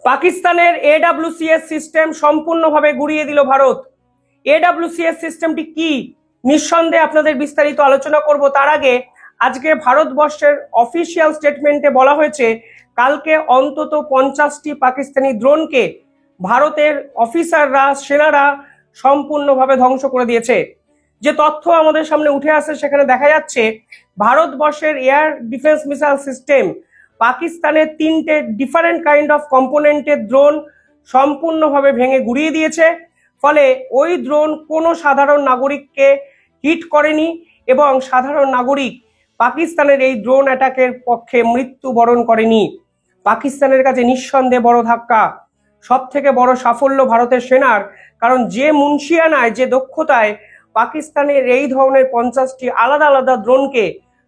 পাকিস্তানের এডব্লিউসিএস সিস্টেম সম্পূর্ণভাবে গুড়িয়ে দিল ভারত। এডব্লিউসিএস সিস্টেমটি কি, নিঃসন্দেহে আপনাদের বিস্তারিত আলোচনা করব। তার আগে আজকে ভারতবর্ষের অফিসিয়াল স্টেটমেন্টে বলা হয়েছে কালকে অন্তত 50টি পাকিস্তানি ড্রোনকে ভারতের অফিসাররা, সেনারা সম্পূর্ণভাবে ধ্বংস করে দিয়েছে। যে তথ্য আমাদের সামনে উঠে আসে সেখানে দেখা যাচ্ছে ভারতবর্ষের এয়ার ডিফেন্স মিসাইল সিস্টেম পাকিস্তানের 3টে ডিফারেন্ট কাইন্ড অফ কম্পোনেন্টের ড্রোন সম্পূর্ণভাবে ভেঙে গুড়িয়ে দিয়েছে। ফলে ওই ড্রোন কোনো সাধারণ নাগরিককে হিট করেনি এবং সাধারণ নাগরিক পাকিস্তানের এই ড্রোন অ্যাটাকের পক্ষে মৃত্যুবরণ করেনি। পাকিস্তানের কাছে নিঃসন্দেহে বড় ধাক্কা, সব থেকে বড় সাফল্য ভারতের সেনার। কারণ যে মুন্সিয়ানায়, যে দক্ষতায় পাকিস্তানের এই ধরনের 50টি আলাদা আলাদা ড্রোনকে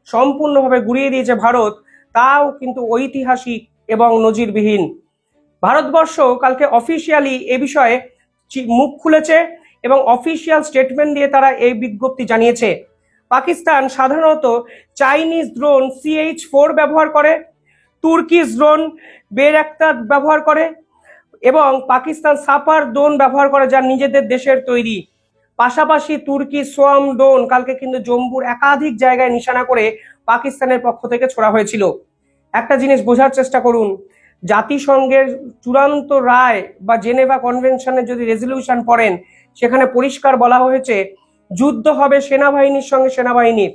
সম্পূর্ণভাবে গুড়িয়ে দিয়েছে ভারত, তাও কিন্তু ঐতিহাসিক এবং নজিরবিহীন। ভারতবর্ষ কালকে অফিসিয়ালি এ বিষয়ে মুখ খুলেছে এবং অফিসিয়াল স্টেটমেন্ট দিয়ে তারা এই বিজ্ঞপ্তি জানিয়েছে। পাকিস্তান সাধারণত চাইনিজ ড্রোন CH-4 ব্যবহার করে, তুর্কিশ ড্রোন বেরেক্তার ব্যবহার করে এবং পাকিস্তান সাপার ড্রোন ব্যবহার করে যা নিজেদের দেশের তৈরি। পাশাপাশি তুর্কি সোয়াম ড্রোন কালকে কিন্তু জম্মুর একাধিক জায়গায় নিশানা করে পাকিস্তানের পক্ষ থেকে ছোড়া হয়েছিল। একটা জিনিস বোঝার চেষ্টা করুন, জাতিসংঘের চূড়ান্ত রায় বা জেনেভা কনভেনশনের যদি রেজলিউশন পড়েন, সেখানে পরিষ্কার বলা হয়েছে যুদ্ধ হবে সেনাবাহিনীর সঙ্গে সেনাবাহিনীর।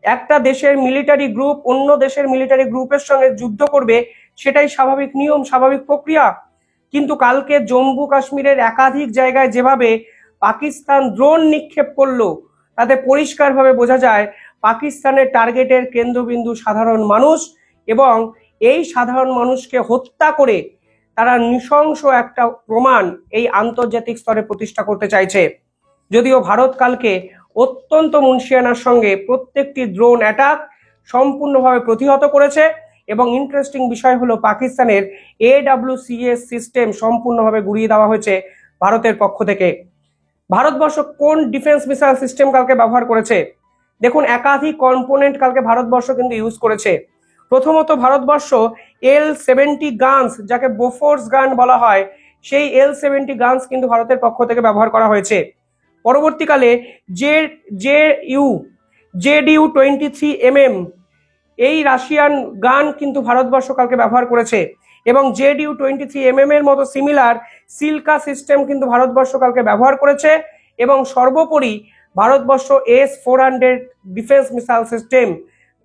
একটা দেশের মিলিটারি গ্রুপ অন্য দেশের মিলিটারি গ্রুপের সঙ্গে যুদ্ধ করবে, সেটাই স্বাভাবিক নিয়ম, স্বাভাবিক প্রক্রিয়া। কিন্তু কালকে জম্মু কাশ্মীরের একাধিক জায়গায় যেভাবে পাকিস্তান ড্রোন নিক্ষেপ করলো, তাতে পরিষ্কারভাবে বোঝা যায় পাকিস্তানের টার্গেটের কেন্দ্রবিন্দু সাধারণ মানুষ এবং এই সাধারণ মানুষকে হত্যা করে তারা নৃশংস একটা প্রমাণ এই আন্তর্জাতিক স্তরে প্রতিষ্ঠা করতে চাইছে। যদিও ভারত কালকে অত্যন্ত মুন্সিয়ানার সঙ্গে প্রত্যেকটি ড্রোন অ্যাটাক সম্পূর্ণভাবে প্রতিহত করেছে এবং ইন্টারেস্টিং বিষয় হলো পাকিস্তানের AWCS সিস্টেম সম্পূর্ণভাবে গুড়িয়ে দেওয়া হয়েছে ভারতের পক্ষ থেকে। ভারতবর্ষ কোন ডিফেন্স মিসাইল সিস্টেম কালকে ব্যবহার করেছে? দেখুন, একাধিক কম্পোনেন্ট কালকে ভারতবর্ষ কিন্তু ইউজ করেছে। প্রথমত ভারতবর্ষ L-70 গানস, যাকে বোফোর্স গান বলা হয়, সেই L-70 গানস কিন্তু ভারতের পক্ষ থেকে ব্যবহার করা হয়েছে। পরবর্তীকালে JDU-23mm এই রাশিয়ান গান কিন্তু ভারতবর্ষ কালকে ব্যবহার করেছে এবং JDU-23mm এর মতো সিমিলার সিল্কা সিস্টেম কিন্তু ভারতবর্ষ কালকে ব্যবহার করেছে। এবং সর্বোপরি ভারতবর্ষ S-400 defence missile system,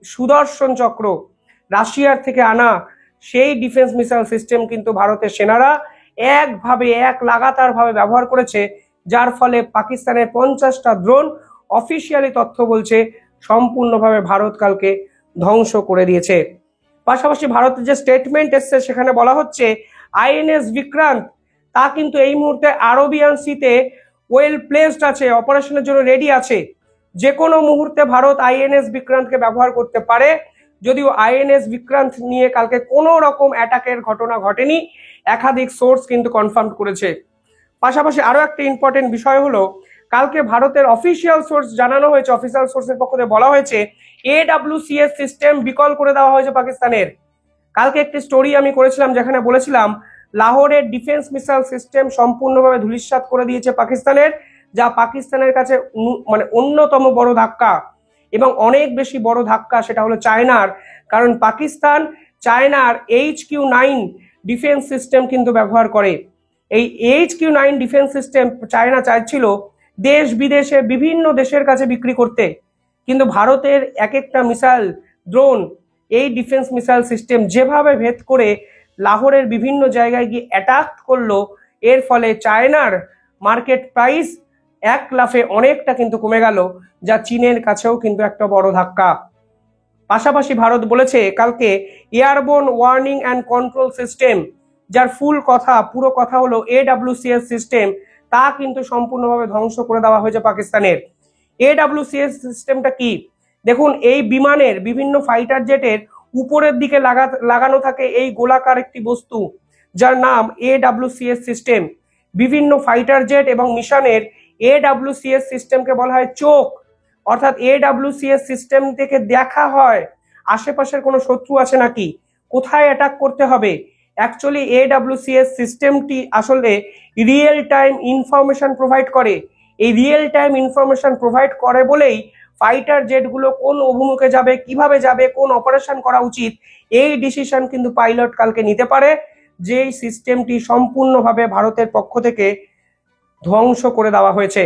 Sudarshan Chakra, রাশিয়ার থেকে আনা সেই ডিফেন্স মিসাইল সিস্টেম কিন্তু ভারতের সেনারা এক লাগাতারভাবে ব্যবহার করেছে, যার ফলে পাকিস্তানের 50টা ড্রোন অফিসিয়ালি তথ্য বলছে সম্পূর্ণভাবে ভারত কালকে ধ্বংস করে দিয়েছে। পাশাপাশি ভারতের যে স্টেটমেন্ট এসছে সেখানে বলা হচ্ছে INS বিক্রান্ত তা কিন্তু এই মুহূর্তে আরবিয়ান সিতে ওয়েল প্লেসড আছে, অপারেশনের জন্য রেডি আছে। যে কোনো মুহূর্তে ভারত INS বিক্রান্তকে ব্যবহার করতে পারে। যদিও INS বিক্রান্ত নিয়ে কালকে কোনো রকম অ্যাটাকের ঘটনা ঘটেনি, একাধিক সোর্স কিন্তু কনফার্ম করেছে। পাশাপাশি আরো একটা ইম্পর্টেন্ট বিষয় হলো কালকে ভারতের অফিসিয়াল সোর্স জানানো হয়েছে, অফিসিয়াল সোর্সের পক্ষ থেকে বলা হয়েছে AWCS সিস্টেম বিকল করে দেওয়া হয়েছে পাকিস্তানের। কালকে একটি স্টোরি আমি করেছিলাম যেখানে বলেছিলাম লাহোরের ডিফেন্স মিসাইল সিস্টেম সম্পূর্ণভাবে ধূলিসাৎ করে দিয়েছে পাকিস্তানের, যা পাকিস্তানের কাছে মানে অন্যতম বড় ধাক্কা এবং অনেক বেশি বড় ধাক্কা সেটা হলো চায়নার। কারণ পাকিস্তান চায়নার HQ-9 ডিফেন্স সিস্টেম কিন্তু ব্যবহার করে। এই HQ-9 ডিফেন্স সিস্টেম চায়না চাইছিল দেশ বিদেশে বিভিন্ন দেশের কাছে বিক্রি করতে, কিন্তু ভারতের এক একটা মিসাইল ড্রোন এই ডিফেন্স মিসাইল সিস্টেম যেভাবে ভেদ করে লাহোরের বিভিন্ন জায়গায় গিয়ে অ্যাটাক করলো, এর ফলে চায়নার মার্কেট প্রাইস এক লাফে অনেকটা কিন্তু কমে গেল, যা চীনের কাছেও কিন্তু একটা বড় ধাক্কা। পাশাপাশি ভারত বলেছে কালকে airborne warning and control system, যার পুরো কথা হলো AWCS সিস্টেম, তা কিন্তু সম্পূর্ণভাবে ধ্বংস করে দেওয়া হয়েছে পাকিস্তানের। AWCS সিস্টেমটা কি? দেখুন, এই বিমানের বিভিন্ন ফাইটার জেটের উপরের দিকে লাগানো থাকে এই গোলাকার একটি বস্তু, যার নাম AWCS সিস্টেম। বিভিন্ন ফাইটার জেট এবং মিশনের AWCS সিস্টেমকে বলা হয় চোখ, অর্থাৎ AWCS সিস্টেম থেকে দেখা হয় আশেপাশের কোনো শত্রু আছে নাকি, কোথায় অ্যাটাক করতে হবে, অ্যাকচুয়ালি AWCS সিস্টেমটি আসলে রিয়েল টাইম ইনফরমেশন প্রোভাইড করে। এই রিয়েল টাইম ইনফরমেশন প্রোভাইড করে বলেই ফাইটার জেটগুলো কোন অভিমুখে যাবে, কিভাবে যাবে, কোন অপারেশন করা উচিত, এই ডিসিশন কিন্তু পাইলট কালকে নিতে পারে, যেই সিস্টেমটি সম্পূর্ণভাবে ভারতের পক্ষ থেকে ধ্বংস করে দেওয়া হয়েছে।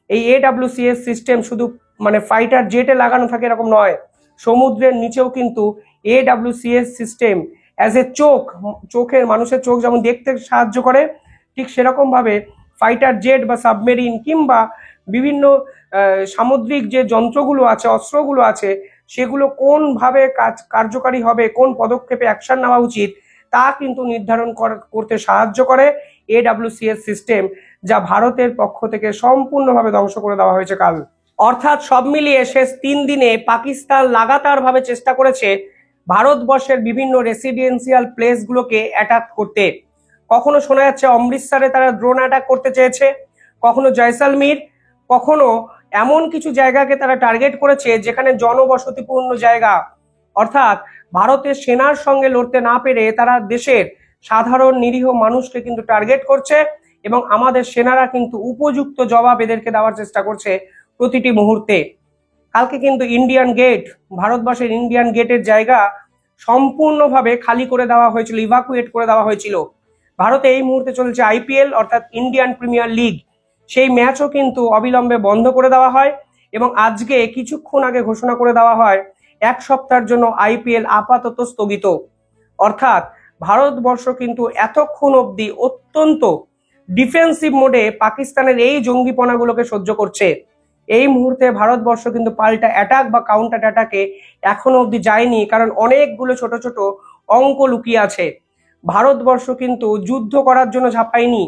এই AWCS সিস্টেম শুধু মানে ফাইটার জেটে লাগানো থাকে এরকম নয়, সমুদ্রের নিচেও কিন্তু AWCS সিস্টেম অ্যাজ এ চোখের মানুষের চোখ যেমন দেখতে সাহায্য করে, ঠিক সেরকম ভাবে ফাইটার জেট বা সাবমেরিন কিংবা বিভিন্ন সামুদ্রিক যে যন্ত্রগুলো আছে, অস্ত্রগুলো আছে, সেগুলো কোনভাবে কার্যকারী হবে, কোন পদক্ষেপে অ্যাকশন নেওয়া উচিত, তা কিন্তু নির্ধারণ করতে সাহায্য করে AWCS সিস্টেম, যা ভারতের পক্ষ থেকে সম্পূর্ণভাবে ধ্বংস করে দেওয়া হয়েছে কাল। অর্থাৎ সব মিলিয়ে শেষ 3 দিনে পাকিস্তান লাগাতারভাবে চেষ্টা করেছে ভারতবর্ষের বিভিন্ন রেসিডেন্সিয়াল প্লেসগুলোকে অ্যাটাক করতে। কখনো শোনা যাচ্ছে অমৃতসরে তারা ড্রোন অ্যাটাক করতে চেয়েছে, কখনো জয়সালমীর, কখনো এমন কিছু জায়গাকে তারা টার্গেট করেছে যেখানে জনবসতিপূর্ণ জায়গা। অর্থাৎ ভারতের সেনার সঙ্গে লড়তে না পেরে তারা দেশের সাধারণ নিরীহ মানুষকে কিন্তু টার্গেট করছে, এবং আমাদের সেনারা কিন্তু উপযুক্ত জবাব এদেরকে দেওয়ার চেষ্টা করছে প্রতিটি মুহূর্তে। কালকে কিন্তু ইন্ডিয়ান গেট, ভারতবর্ষের ইন্ডিয়ান গেটের জায়গা সম্পূর্ণভাবে খালি করে দেওয়া হয়েছিল, ইভাকুয়েট করে দেওয়া হয়েছিল। ভারতে এই মুহূর্তে চলছে IPL অর্থাৎ ইন্ডিয়ান প্রিমিয়ার লিগ, সেই ম্যাচও কিন্তু অবিলম্বে বন্ধ করে দেওয়া হয়, এবং আজকে কিছুক্ষণ আগে ঘোষণা করে দেওয়া হয় 1 সপ্তাহের জন্য IPL আপাতত স্থগিত। অর্থাৎ ভারতবর্ষ কিন্তু এতক্ষণ অবধি অত্যন্ত ডিফেন্সিভ মোডে পাকিস্তানের এই জঙ্গিপনাগুলোকে সহ্য করছে। এই মুহূর্তে ভারতবর্ষ কিন্তু পাল্টা অ্যাটাক বা কাউন্টার অ্যাটাকে এখনো অবধি যায়নি, কারণ অনেকগুলো ছোট ছোট অঙ্ক লুকিয়ে আছে। ভারতবর্ষ কিন্তু যুদ্ধ করার জন্য ঝাঁপায়নি।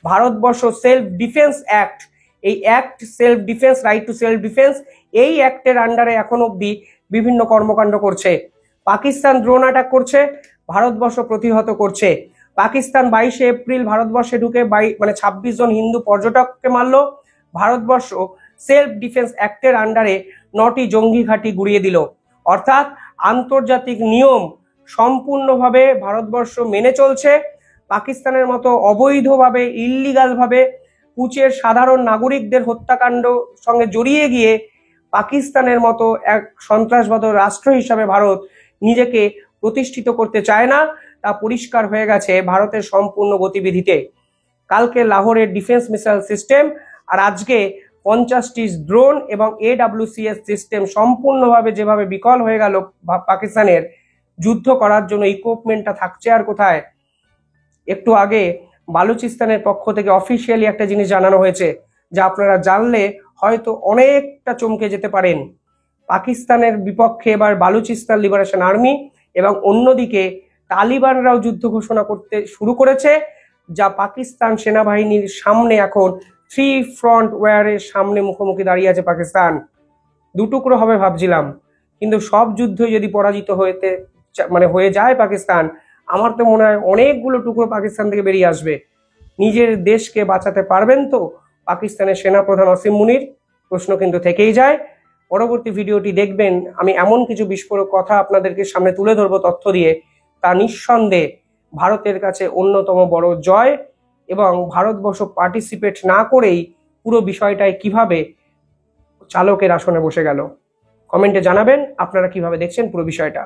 ভারতবর্ষ সেলফ ডিফেন্স অ্যাক্ট, এই act self defence, right two self defence, এই অ্যাক্টের আন্ডারে এখন অবধি বিভিন্ন কর্মকাণ্ড করছে। পাকিস্তান ড্রোন অ্যাটাক করছে, ভারতবর্ষ প্রতিহত করছে। পাকিস্তান 22শে এপ্রিল ভারতবর্ষে ঢুকে 26 জন হিন্দু পর্যটককে মারল। ভারতবর্ষ সেলফ ডিফেন্স অ্যাক্টের আন্ডারে 9টি জঙ্গি ঘাঁটি গুড়িয়ে দিল। অর্থাৎ আন্তর্জাতিক নিয়ম সম্পূর্ণভাবে ভারতবর্ষ মেনে চলছে। পাকিস্তানের মতো অবৈধভাবে, ইল্লিগালভাবে পুচের সাধারণ নাগরিকদের হত্যাকাণ্ড সঙ্গে জড়িয়ে গিয়ে পাকিস্তানের মতো এক সন্ত্রাসবাদ রাষ্ট্র হিসাবে ভারত নিজেকে প্রতিষ্ঠিত করতে চায় না, তা পরিষ্কার হয়ে গেছে ভারতের সম্পূর্ণ গতিবিধিতে। কালকে লাহোরের ডিফেন্স মিসাইল সিস্টেম আর আজকে 50টি ড্রোন এবং AWCS সিস্টেম সম্পূর্ণভাবে যেভাবে বিকল হয়ে গেল পাকিস্তানের, যুদ্ধ করার জন্য ইকুইপমেন্টটা থাকছে আর কোথায়। একটু আগে বালুচিস্তানের পক্ষ থেকে অফিসিয়ালি একটা জিনিস জানানো হয়েছে, যা আপনারা জানলে হয়তো অনেকটা চমকে যেতে পারেন। পাকিস্তানের বিপক্ষে এবার বালুচিস্তান লিবারেশন আর্মি এবং অন্যদিকে তালিবানরাও যুদ্ধ ঘোষণা করতে শুরু করেছে, যা পাকিস্তান সেনাবাহিনীর সামনে এখন 3 ফ্রন্ট ওয়ারের সামনে মুখোমুখি দাঁড়িয়ে আছে পাকিস্তান। দুটুকরো হবে ভাবছিলাম, কিন্তু সব যুদ্ধই যদি পরাজিত হয়ে যায় পাকিস্তান, আমার তো মনে হয় অনেকগুলো টুকরো পাকিস্তান থেকে বেরিয়ে আসবে। নিজের দেশকে বাঁচাতে পারবেন তো পাকিস্তানের সেনাপ্রধান আসিম মুনির? প্রশ্ন কিন্তু থেকেই যায়। পরবর্তী ভিডিওটি দেখবেন, আমি এমন কিছু বিস্ফোরক কথা আপনাদেরকে সামনে তুলে ধরবো তথ্য দিয়ে, তা নিঃসন্দেহে ভারতের কাছে অন্যতম বড় জয়, এবং ভারতবর্ষ পার্টিসিপেট না করেই পুরো বিষয়টায় কিভাবে চালকের আসনে বসে গেল। কমেন্টে জানাবেন আপনারা কিভাবে দেখছেন পুরো বিষয়টা।